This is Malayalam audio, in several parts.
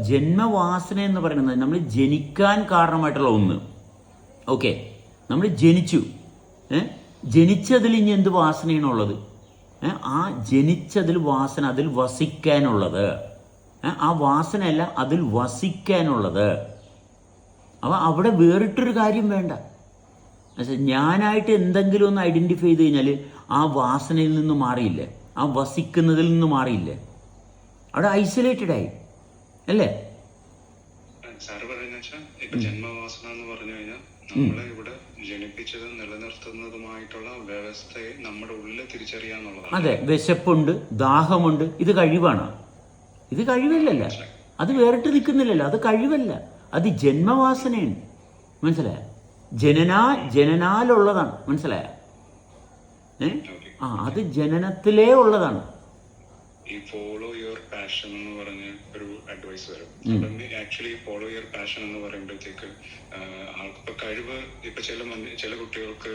ജന്മവാസന എന്ന് പറയുന്നത് നമ്മൾ ജനിക്കാൻ കാരണമായിട്ടുള്ള ഒന്ന്. ഓക്കെ, നമ്മൾ ജനിച്ചു, ജനിച്ചതിൽ ഇനി എന്ത് വാസനയാണുള്ളത്? ആ ജനിച്ചതിൽ വാസന, അതിൽ വസിക്കാനുള്ളത്. ആ വാസനയല്ല, അതിൽ വസിക്കാനുള്ളത്. അപ്പോൾ അവിടെ വേറിട്ടൊരു കാര്യം വേണ്ട. ഞാനായിട്ട് എന്തെങ്കിലും ഒന്ന് ഐഡൻറ്റിഫൈ ചെയ്ത് കഴിഞ്ഞാൽ ആ വാസനയിൽ നിന്ന് മാറിയില്ലേ, ആ വസിക്കുന്നതിൽ നിന്ന് മാറിയില്ലേ, അവിടെ ഐസൊലേറ്റഡ് ആയി അല്ലേ? സാറ് പറയുന്ന ഇപ്പൊ ജന്മവാസന എന്ന് പറഞ്ഞു കഴിഞ്ഞാൽ നമ്മളെ ഇവിടെ ജനിപ്പിച്ചത് നിലനിർത്തുന്നതുമായിട്ടുള്ള വ്യവസ്ഥയെ നമ്മുടെ ഉള്ളിൽ തിരിച്ചറിയാന്നുള്ളതാണ്. അതെ, വിശപ്പുണ്ട്, ദാഹമുണ്ട്, ഇത് കഴിവാണ്. ഇത് കഴിവല്ലല്ല, അത് വേറിട്ട് നിൽക്കുന്നില്ലല്ലോ, അത് കഴിവല്ല, അത് ജന്മവാസനയാണ്. മനസ്സിലായ? ജനനാലുള്ളതാണ്. മനസ്സിലായ? അത് ജനനത്തിലേ ഉള്ളതാണ്. ഈ ഫോളോ യുവർ പാഷൻ എന്ന് പറഞ്ഞ ഒരു അഡ്വൈസ് വരും. ആക്ച്വലി ഫോളോ യുവർ പാഷൻ എന്ന് പറയുമ്പോഴത്തേക്ക് ആൾക്കിപ്പോ കഴിവ്, ഇപ്പൊ ചില കുട്ടികൾക്ക്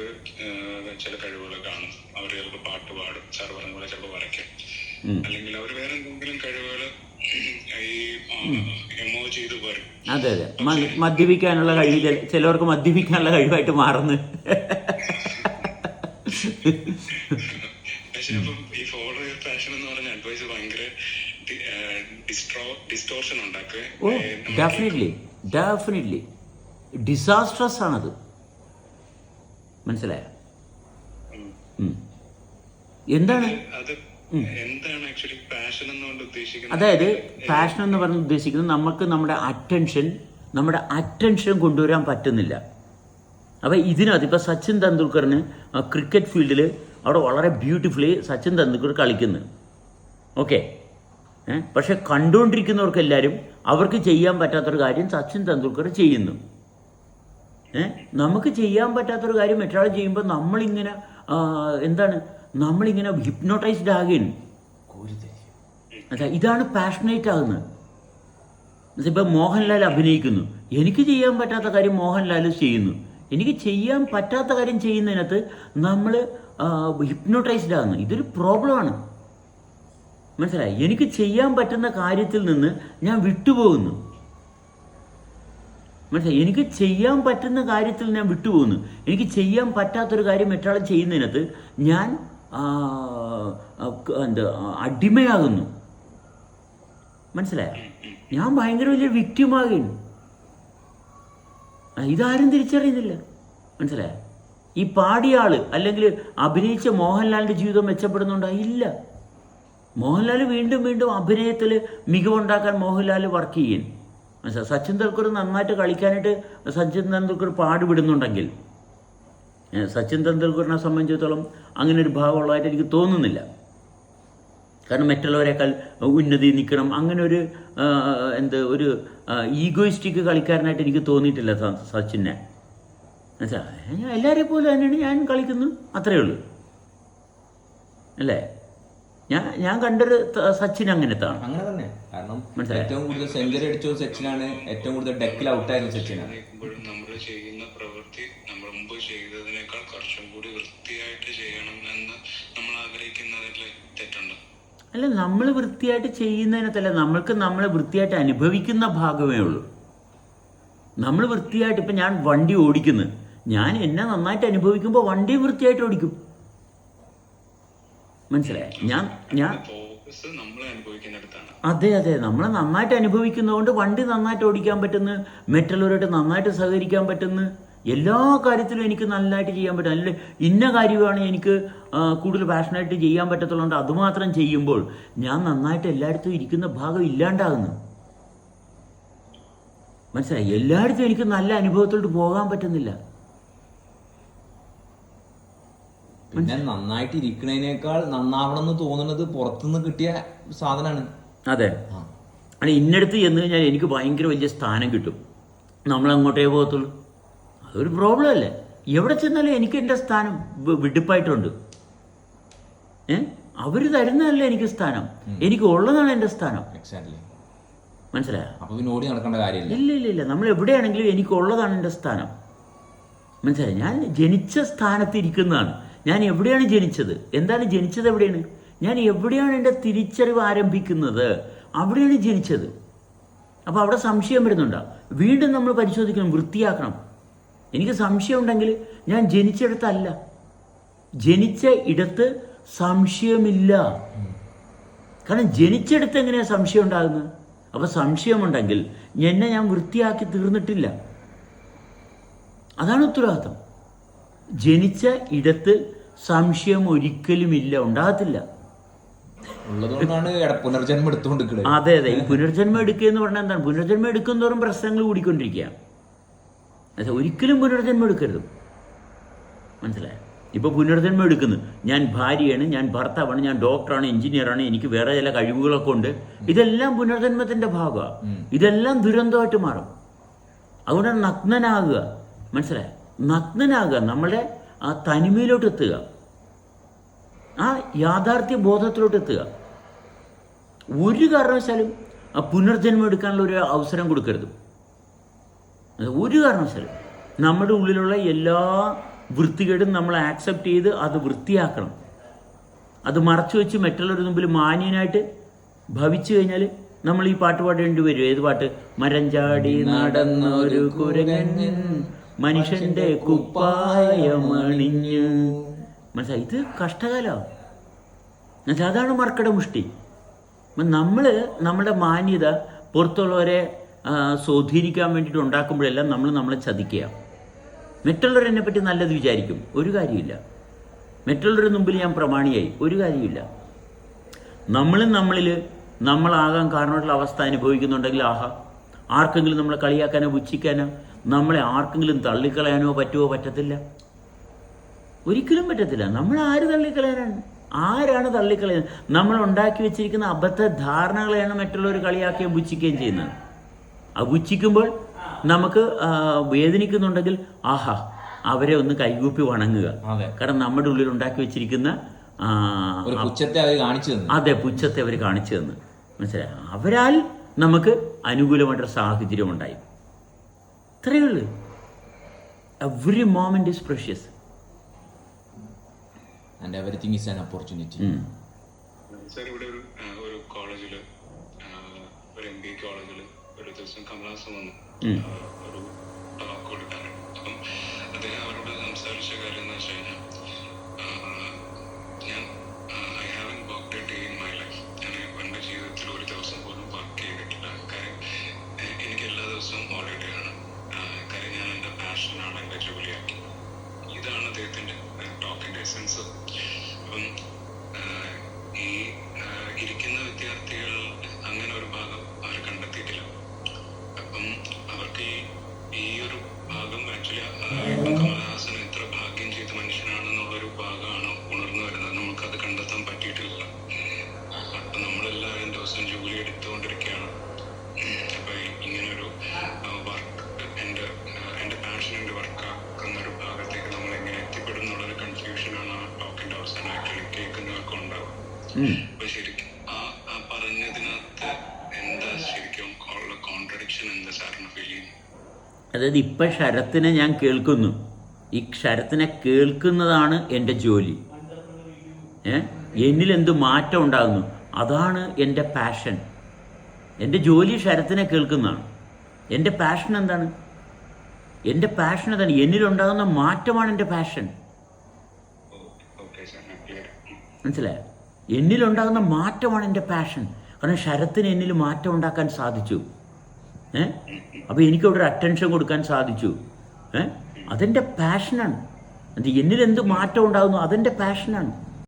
ചില കഴിവുകൾ കാണും. അവർ ചിലപ്പോൾ പാട്ട് പാടും, സാർ പറഞ്ഞ പോലെ ചിലപ്പോൾ വരയ്ക്കും, അല്ലെങ്കിൽ അവർ വേറെ എന്തെങ്കിലും കഴിവുകൾ എമോ ചെയ്ത് വരും. അതെ അതെ, മദ്യപിക്കാനുള്ള കഴിവ് ചിലവർക്ക് മദ്യപിക്കാനുള്ള കഴിവായിട്ട് മാറുന്നു. പക്ഷെ അപ്പം ഈ ഫോളോ യുവർ പാഷൻ എന്ന് പറഞ്ഞ അഡ്വൈസ് ഭയങ്കര ഡിസ്റ്റോർഷൻ ഉണ്ടാക്കുക. ഡെഫിനറ്റ്ലി ഡിസാസ്ട്രസ് ആണത്. മനസ്സിലായ? എന്താണ് ആക്ച്വലി പാഷൻ എന്നുകൊണ്ട് ഉദ്ദേശിക്കുന്നത്? അതായത് പാഷൻ എന്ന് പറഞ്ഞ് ഉദ്ദേശിക്കുന്നത് നമുക്ക് നമ്മുടെ അറ്റൻഷൻ കൊണ്ടുവരാൻ പറ്റുന്നില്ല. അപ്പോൾ ഇതിനകത്ത് ഇപ്പോൾ സച്ചിൻ തെണ്ടുൽക്കറിന് ക്രിക്കറ്റ് ഫീൽഡിൽ അവിടെ വളരെ ബ്യൂട്ടിഫുള്ളി സച്ചിൻ തെണ്ടുൽക്കർ കളിക്കുന്നു. ഓക്കെ, പക്ഷെ കണ്ടുകൊണ്ടിരിക്കുന്നവർക്കെല്ലാവരും അവർക്ക് ചെയ്യാൻ പറ്റാത്തൊരു കാര്യം സച്ചിൻ തെണ്ടുൽക്കർ ചെയ്യുന്നു. നമുക്ക് ചെയ്യാൻ പറ്റാത്തൊരു കാര്യം മറ്റൊരാൾ ചെയ്യുമ്പോൾ നമ്മളിങ്ങനെ നമ്മളിങ്ങനെ ഹിപ്നോട്ടൈസ്ഡ് ആകുകയാണ്. അതാ, ഇതാണ് പാഷനേറ്റ് ആകുന്നത്. ഇപ്പം മോഹൻലാൽ അഭിനയിക്കുന്നു, എനിക്ക് ചെയ്യാൻ പറ്റാത്ത കാര്യം മോഹൻലാൽ ചെയ്യുന്നു. എനിക്ക് ചെയ്യാൻ പറ്റാത്ത കാര്യം ചെയ്യുന്നതിനകത്ത് നമ്മൾ ഹിപ്നോട്ടൈസ്ഡ് ആകുന്നു. ഇതൊരു പ്രോബ്ലമാണ്. മനസ്സിലായി? എനിക്ക് ചെയ്യാൻ പറ്റുന്ന കാര്യത്തിൽ നിന്ന് ഞാൻ വിട്ടുപോകുന്നു. മനസ്സിലായി? എനിക്ക് ചെയ്യാൻ പറ്റുന്ന കാര്യത്തിൽ ഞാൻ വിട്ടുപോകുന്നു. എനിക്ക് ചെയ്യാൻ പറ്റാത്തൊരു കാര്യം മറ്റൊരാൾ ചെയ്യുന്നതിനകത്ത് ഞാൻ അടിമയാകുന്നു. മനസ്സിലായ? ഞാൻ ഭയങ്കര വലിയ വിക്ടിമാകുന്നു. ഇതാരും തിരിച്ചറിയുന്നില്ല. മനസ്സിലായ? ഈ പാടിയ ആള് അല്ലെങ്കിൽ അഭിനയിച്ച മോഹൻലാലിൻ്റെ ജീവിതം മെച്ചപ്പെടുന്നുണ്ടോ? ഇല്ല. മോഹൻലാൽ വീണ്ടും വീണ്ടും അഭിനയത്തിൽ മികവുണ്ടാക്കാൻ മോഹൻലാൽ വർക്ക് ചെയ്യും. മനസ്സിലായി? സച്ചിൻ തെണ്ടുൽക്കർ നന്നായിട്ട് കളിക്കാനായിട്ട് സച്ചിൻ തെണ്ടുൽക്കർ പാടുപെടുന്നുണ്ടെങ്കിൽ സച്ചിൻ തെണ്ടുൽക്കറിനെ സംബന്ധിച്ചിടത്തോളം അങ്ങനെ ഒരു ഭാവമുള്ളതായിട്ട് എനിക്ക് തോന്നുന്നില്ല. കാരണം മറ്റുള്ളവരെക്കാൾ ഉന്നതി നിൽക്കണം, അങ്ങനെ ഒരു ഈഗോയിസ്റ്റിക് കളിക്കാരനായിട്ട് എനിക്ക് തോന്നിയിട്ടില്ല സച്ചിനെ. മനസ്സിലായി? ഞാൻ എല്ലാവരെയും പോലെ തന്നെയാണ് ഞാൻ കളിക്കുന്നു, അത്രയേ ഉള്ളൂ. അല്ലേ? ഞാൻ കണ്ടൊരു സച്ചിൻ അങ്ങനത്താണ്. അങ്ങനെ തന്നെ. കാരണം ഏറ്റവും കൂടുതൽ സെഞ്ചുറി അടിച്ചത് സച്ചിനാണ്, ഏറ്റവും കൂടുതൽ ഡെക്കിൽ ഔട്ടായിരുന്ന സച്ചിനാണ്. നമ്മൾ ചെയ്യുന്ന പ്രവൃത്തി നമ്മൾ മുമ്പ് ചെയ്തതിനേക്കാൾ കുറച്ചും കൂടി വൃത്തിയായിട്ട് ചെയ്യണം എന്ന് നമ്മൾ ആഗ്രഹിക്കുന്നതിൽ തെറ്റുണ്ട്. അല്ല, നമ്മൾ വൃത്തിയായിട്ട് ചെയ്യുന്നതിനകത്തല്ല, നമ്മളെ വൃത്തിയായിട്ട് അനുഭവിക്കുന്ന ഭാഗമേ ഉള്ളൂ. നമ്മൾ വൃത്തിയായിട്ട്, ഇപ്പം ഞാൻ വണ്ടി ഓടിക്കുന്നു, ഞാൻ എന്നെ നന്നായിട്ട് അനുഭവിക്കുമ്പോൾ വണ്ടി വൃത്തിയായിട്ട് ഓടിക്കും. മനസ്സിലായി? അതെ അതെ, നമ്മളെ നന്നായിട്ട് അനുഭവിക്കുന്നതുകൊണ്ട് വണ്ടി നന്നായിട്ട് ഓടിക്കാൻ പറ്റുന്നു, മറ്റുള്ളവരായിട്ട് നന്നായിട്ട് സഹകരിക്കാൻ പറ്റുന്നു, എല്ലാ കാര്യത്തിലും എനിക്ക് നല്ലതായിട്ട് ചെയ്യാൻ പറ്റും. അല്ലെങ്കിൽ ഇന്ന കാര്യമാണ് എനിക്ക് കൂടുതൽ പാഷനായിട്ട് ചെയ്യാൻ പറ്റത്തുള്ളതുകൊണ്ട് അതുമാത്രം ചെയ്യുമ്പോൾ ഞാൻ നന്നായിട്ട് എല്ലായിടത്തും ഇരിക്കുന്ന ഭാഗം ഇല്ലാണ്ടാകുന്നു. മനസ്സിലായി? എല്ലായിടത്തും എനിക്ക് നല്ല അനുഭവത്തോട്ട് പോകാൻ പറ്റുന്നില്ല. പിന്നെ നന്നായിട്ട് ഇരിക്കണതിനേക്കാൾ നന്നാവണം എന്ന് തോന്നുന്നത് പുറത്തുനിന്ന് കിട്ടിയ സാധനമാണ്. അതെ, അല്ല, ഇന്നടുത്ത് ചെന്ന് കഴിഞ്ഞാൽ എനിക്ക് ഭയങ്കര വലിയ സ്ഥാനം കിട്ടും, നമ്മളങ്ങോട്ടേ പോകത്തുള്ളൂ. അതൊരു പ്രോബ്ലം അല്ലേ? എവിടെ ചെന്നാലും എനിക്ക് എൻ്റെ സ്ഥാനം വിടുപ്പായിട്ടുണ്ട്. അവർ തരുന്നതല്ല എനിക്ക് സ്ഥാനം, എനിക്ക് ഉള്ളതാണ് എൻ്റെ സ്ഥാനം. മനസ്സിലായോ? അപ്പോൾ പിന്നെ ഓടി നടക്കേണ്ട കാര്യമില്ല. ഇല്ല, നമ്മൾ എവിടെയാണെങ്കിലും എനിക്കുള്ളതാണ് എൻ്റെ സ്ഥാനം. മനസ്സിലായി? ഞാൻ ജനിച്ച സ്ഥാനത്ത് ഇരിക്കുന്നതാണ്. ഞാൻ എവിടെയാണ് ജനിച്ചത്? എന്താണ് ജനിച്ചത്? എവിടെയാണ്? ഞാൻ എവിടെയാണ് എൻ്റെ തിരിച്ചറിവ് ആരംഭിക്കുന്നത്? അവിടെയാണ് ജനിച്ചത്. അപ്പോൾ അവിടെ സംശയം വരുന്നുണ്ടോ? വീണ്ടും നമ്മൾ പരിശോധിക്കണം, വൃത്തിയാക്കണം. എനിക്ക് സംശയം ഉണ്ടെങ്കിൽ ഞാൻ ജനിച്ചിടത്തല്ല, ജനിച്ച ഇടത്ത് സംശയമില്ല. കാരണം ജനിച്ചെടുത്ത് എങ്ങനെയാണ് സംശയം ഉണ്ടാകുന്നത്? അപ്പോൾ സംശയമുണ്ടെങ്കിൽ എന്നെ ഞാൻ വൃത്തിയാക്കി തീർന്നിട്ടില്ല. അതാണ് ഉത്തരവാദിത്വം. ജനിച്ച ഇടത്ത് സംശയം ഒരിക്കലുമില്ല, ഉണ്ടാകത്തില്ല. ഉള്ളതുകൊണ്ടാണ് പുനർജന്മം എടുത്തുകൊണ്ടിരിക്കുന്നത്. അതെ അതെ, ഈ പുനർജന്മം എടുക്കുക എന്ന് പറഞ്ഞാൽ എന്താണ്? പുനർജന്മം എടുക്കുന്നതോറും പ്രശ്നങ്ങൾ കൂടിക്കൊണ്ടിരിക്കുക. ഒരിക്കലും പുനർജന്മം എടുക്കരുത്, മനസ്സിലായോ? ഇപ്പോൾ പുനർജന്മം എടുക്കുന്നു, ഞാൻ ഭാര്യയാണ്, ഞാൻ ഭർത്താവാണ്, ഞാൻ ഡോക്ടറാണ്, എഞ്ചിനീയറാണ്, എനിക്ക് വേറെ ചില കഴിവുകളൊക്കെ ഉണ്ട്. ഇതെല്ലാം പുനർജന്മത്തിൻ്റെ ഭാഗമാണ്. ഇതെല്ലാം ദുരന്തമായിട്ട് മാറും. അതുകൊണ്ടാണ് നഗ്നനാകുക, മനസ്സിലായോ? നഗ്നനാകുക, നമ്മുടെ ആ തനിമയിലോട്ട് എത്തുക, ആ യാഥാർത്ഥ്യ ബോധത്തിലോട്ട് എത്തുക. ഒരു കാരണവശാലും ആ പുനർജന്മം എടുക്കാനുള്ള ഒരു അവസരം കൊടുക്കരുത്. ഒരു കാരണവശാലും നമ്മുടെ ഉള്ളിലുള്ള എല്ലാ വൃത്തികേടും നമ്മൾ ആക്സെപ്റ്റ് ചെയ്ത് അത് വൃത്തിയാക്കണം. അത് മറച്ചു വെച്ച് മറ്റുള്ളവരുടെ മുമ്പിൽ മാന്യനായിട്ട് ഭവിച്ചു കഴിഞ്ഞാൽ നമ്മൾ ഈ പാട്ട് പാടേണ്ടി വരും. ഏത് പാട്ട്? മരം ചാടി നടന്നൊരു കുരങ്ങൻ മനുഷ്യന്റെ കുപ്പായമണിഞ്ഞു. മനസ്സിലായി? ഇത് കഷ്ടകാലമാണ്. എന്നുവെച്ചാൽ അതാണ് മർക്കട മുഷ്ടി. നമ്മൾ നമ്മുടെ മാന്യത പുറത്തുള്ളവരെ സ്വാധീനിക്കാൻ വേണ്ടിയിട്ട് ഉണ്ടാക്കുമ്പോഴെല്ലാം നമ്മൾ നമ്മളെ ചതിക്കുക. മറ്റുള്ളവർ എന്നെ പറ്റി നല്ലത് വിചാരിക്കും, ഒരു കാര്യമില്ല. മറ്റുള്ളവരുടെ മുമ്പിൽ ഞാൻ പ്രമാണിയായി, ഒരു കാര്യമില്ല. നമ്മളിൽ നമ്മളാകാൻ കാരണമായിട്ടുള്ള അവസ്ഥ അനുഭവിക്കുന്നുണ്ടെങ്കിൽ ആഹാ, ആർക്കെങ്കിലും നമ്മളെ കളിയാക്കാനോ പുച്ഛിക്കാനോ നമ്മളെ ആർക്കെങ്കിലും തള്ളിക്കളയാനോ പറ്റത്തില്ല? ഒരിക്കലും പറ്റത്തില്ല. നമ്മൾ ആര് തള്ളിക്കളയാനാണ്? ആരാണ് തള്ളിക്കളയുന്നത്? നമ്മൾ ഉണ്ടാക്കി വെച്ചിരിക്കുന്ന അബദ്ധ ധാരണകളെയാണ് മറ്റുള്ളവർ കളിയാക്കുകയും പുച്ഛിക്കുകയും ചെയ്യുന്നത്. ആ പുച്ഛിക്കുമ്പോൾ നമുക്ക് വേദനിക്കുന്നുണ്ടെങ്കിൽ ആഹാ, അവരെ ഒന്ന് കൈകൂപ്പി വണങ്ങുക. കാരണം നമ്മുടെ ഉള്ളിൽ ഉണ്ടാക്കി വെച്ചിരിക്കുന്ന പുച്ഛത്തെ അവർ കാണിച്ചു തന്നു. അതെ, പുച്ഛത്തെ അവർ കാണിച്ചു തന്നു. മനസ്സിലായി? അവരാൽ നമുക്ക് അനുകൂലമായിട്ടൊരു സാഹചര്യം ഉണ്ടായി. ഇത്രയേ ഉള്ളൂ. Every moment is precious and everything is an opportunity. Sir, ഇവിടെ ഒരു കോളേജില്, ഒരു MBA കോളേജില് ഒരു ദിവസം കമലാസം വന്നു ഒരു ടോക്ക് കൊടുക്കാനായിട്ട്. അപ്പം അദ്ദേഹം അവരോട് സംസാരിച്ച കാര്യം എന്ന് വെച്ച് കഴിഞ്ഞാൽ, ഞാൻ I haven't work A day in my life. ഞാൻ എൻ്റെ ജീവിതത്തിൽ ഒരു ദിവസം പോലും വർക്ക് ചെയ്തിട്ടില്ല. കാര്യം എനിക്ക് എല്ലാ ദിവസവും ഹോളിഡേ ആണ്. കാര്യം ഞാൻ എൻ്റെ പാഷനാണ് എൻ്റെ ജോലിയാക്കി. ഇതാണ് അദ്ദേഹത്തിൻ്റെ ടോക്കിൻ്റെ എസൻസ്. അപ്പം ഈ ഇരിക്കുന്ന വിദ്യാർത്ഥികൾ അങ്ങനെ ഒരു ഭാഗം അവർ കണ്ടെത്തിയിട്ടില്ല. അപ്പം അവർക്ക് ഈ ഒരു ഭാഗം ആക്ച്വലി ഇപ്പം കമൽഹാസൻ എത്ര ഭാഗ്യം ചെയ്ത മനുഷ്യനാണെന്നുള്ളൊരു ഭാഗമാണ് ഉണർന്നു വരുന്നത്. നമുക്കത് കണ്ടെത്താൻ പറ്റിയിട്ടില്ല. അപ്പം നമ്മളെല്ലാവരും ദിവസം ജോലി എടുത്തുകൊണ്ടിരിക്കുകയാണ്. അപ്പം ഇങ്ങനൊരു വർക്ക് എൻ്റെ പാഷൻ്റെ വർക്കാക്കുന്നൊരു ഭാഗത്തേക്ക് നമ്മൾ എങ്ങനെ എത്തിപ്പെടും എന്നുള്ളൊരു കൺഫ്യൂഷനാണ് ആ ടോക്കിൻ്റെ അവസാനം ആക്ച്വലി കേൾക്കുന്നവർക്ക് ഉണ്ടാവും. അപ്പൊ ശരിക്കും ആ പറഞ്ഞതിനകത്ത് എന്താ ശരിക്കും ഉള്ള കോൺട്രഡിക്ഷൻ എന്താ സാറിന് ഫീൽ ചെയ്യുന്നു? അതായത് ഇപ്പം ശരത്തിനെ ഞാൻ കേൾക്കുന്നു, ഈ ശരത്തിനെ കേൾക്കുന്നതാണ് എൻ്റെ ജോലി. എന്നിലെന്ത് മാറ്റം ഉണ്ടാകുന്നു, അതാണ് എൻ്റെ പാഷൻ. എൻ്റെ ജോലി ശരത്തിനെ കേൾക്കുന്നതാണ്. എൻ്റെ പാഷൻ എന്താണ്? എൻ്റെ പാഷൻ എന്താണ്? എന്നിലുണ്ടാകുന്ന മാറ്റമാണ് എൻ്റെ പാഷൻ. മനസ്സിലായോ? എന്നിലുണ്ടാകുന്ന മാറ്റമാണ് എൻ്റെ പാഷൻ. കാരണം ശരത്തിന് എന്നിൽ മാറ്റം ഉണ്ടാക്കാൻ സാധിച്ചു. അപ്പോൾ എനിക്കവിടെ ഒരു അറ്റൻഷൻ കൊടുക്കാൻ സാധിച്ചു. അതെൻ്റെ പാഷനാണ്. എന്നിലെന്ത് മാറ്റം ഉണ്ടാകുന്നു, അതെൻ്റെ പാഷനാണ്.